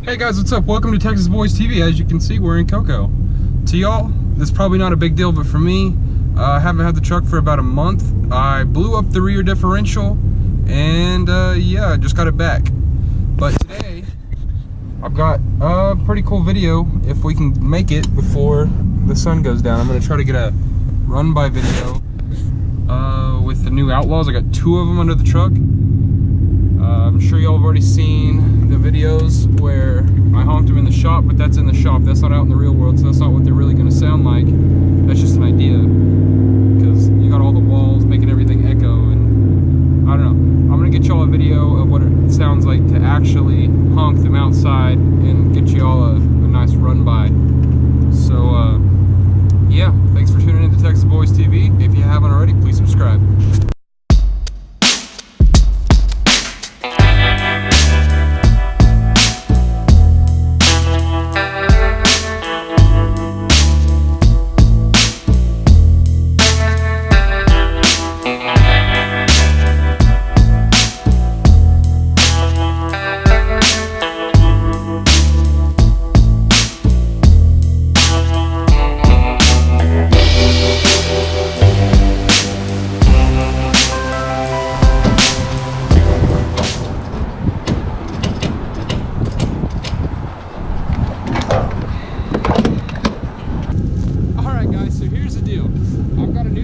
Hey guys, what's up? Welcome to Texas Boys TV. As you can see, we're in Cocoa. To y'all, this is probably not a big deal, but for me, I haven't had the truck for about a month. I blew up the rear differential, and yeah, I just got it back. But today, I've got a pretty cool video, if we can make it before the sun goes down. I'm gonna try to get a run-by video with the new Outlaws. I got 2 of them under the truck. I'm sure y'all have already seen the videos where I honked them in the shop, but that's in the shop. That's not out in the real world, so that's not what they're really going to sound like. That's just an idea, because you got all the walls making everything echo, and I don't know. I'm going to get y'all a video of what it sounds like to actually honk them outside and get y'all a nice run by. So, yeah, thanks for tuning in to Texas Boys TV. If you haven't already, please subscribe.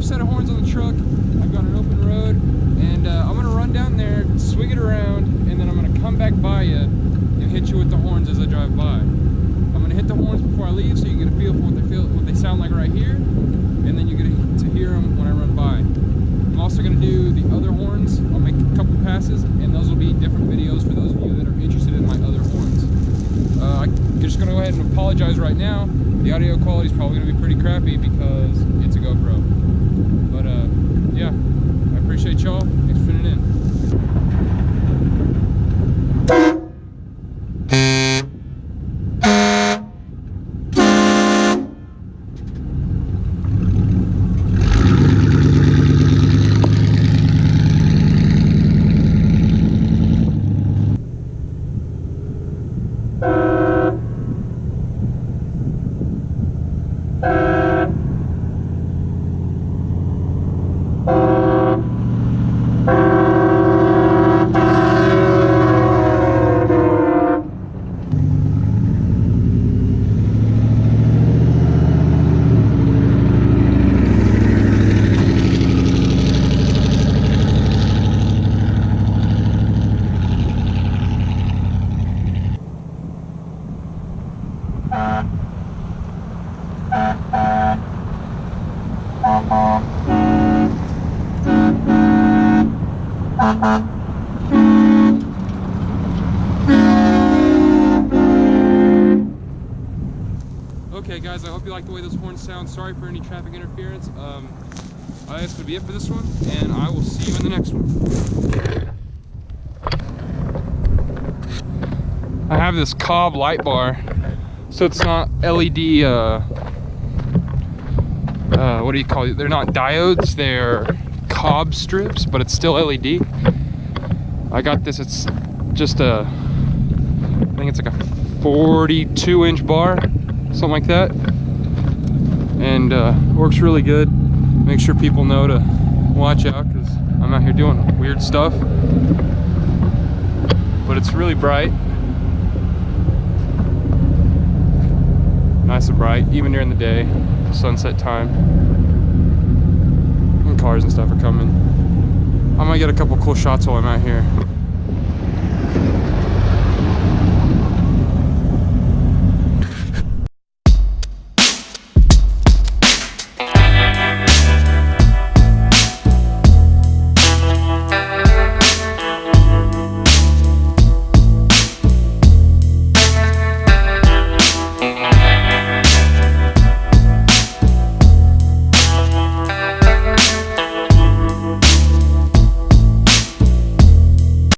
Set of horns on the truck. I've got an open road, and I'm gonna run down there, swing it around, and then I'm gonna come back by you and hit you with the horns as I drive by. I'm gonna hit the horns before I leave, so you get a feel for what they sound like right here, and then you get to hear them when I run by. I'm also gonna do the other horns. I'll make a couple passes, and those will be different videos for those of you that are interested in my other horns. I'm just gonna go ahead and apologize right now. The audio quality is probably gonna be pretty crappy because it's a GoPro. But yeah, I appreciate y'all. Thanks for tuning in. Okay guys, I hope you like the way those horns sound. Sorry for any traffic interference. That's going to be it for this one, and I will see you in the next one. I have this Cobb light bar, so it's not LED, what do you call it? They're not diodes, they're Cobb strips, but it's still LED. I got this, it's just I think it's like a 42-inch bar, something like that, and works really good. Make sure people know to watch out, because I'm out here doing weird stuff, but it's really bright, nice and bright, even during the day, sunset time, and cars and stuff are coming. I might get a couple cool shots while I'm out here.